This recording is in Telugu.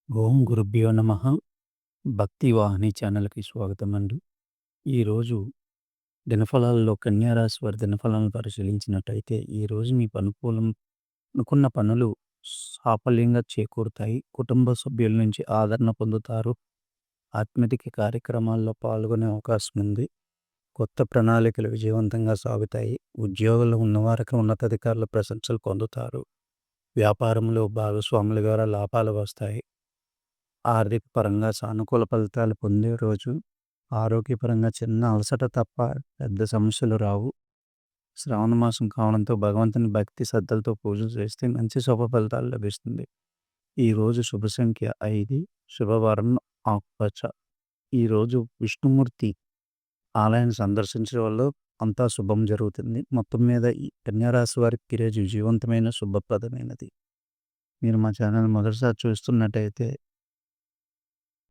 ఓం గురుభ్యో నమః. భక్తి వాహిని ఛానల్‌కి స్వాగతమండి. ఈరోజు దినఫలాల్లో కన్యా రాశి వారి దినఫలాలను పరిశీలించినట్టయితే, ఈరోజు మీకు అనుకున్న పనులు సాఫల్యంగా చేకూరుతాయి. కుటుంబ సభ్యుల నుంచి ఆదరణ పొందుతారు. ఆత్మీయత కార్యక్రమాల్లో పాల్గొనే అవకాశం ఉంది. కొత్త ప్రణాళికలు విజయవంతంగా సాగుతాయి. ఉద్యోగంలో ఉన్నవారికి ఉన్నతాధికారుల ప్రశంసలు పొందుతారు. వ్యాపారంలో భాగస్వాముల ద్వారా లాభాలు వస్తాయి. ఆర్థిక పరంగా సానుకూల ఫలితాలు పొందే రోజు. ఆరోగ్యపరంగా చిన్న అలసట తప్ప పెద్ద సమస్యలు రావు. శ్రావణ మాసం కావడంతో భగవంతుని భక్తి శ్రద్ధలతో పూజలు చేస్తే మంచి శుభ ఫలితాలు లభిస్తుంది. ఈరోజు శుభ సంఖ్య 5, శుభవారం ఆకుపచ్చ. ఈరోజు విష్ణుమూర్తి ఆలయాన్ని సందర్శించడం వల్ల అంతా శుభం జరుగుతుంది. మొత్తం మీద ఈ కన్యా రాశి వారికి ఈరోజు విజయవంతమైన శుభప్రదమైనది. మీరు మా ఛానల్ మొదటిసారి చూస్తున్నట్టయితే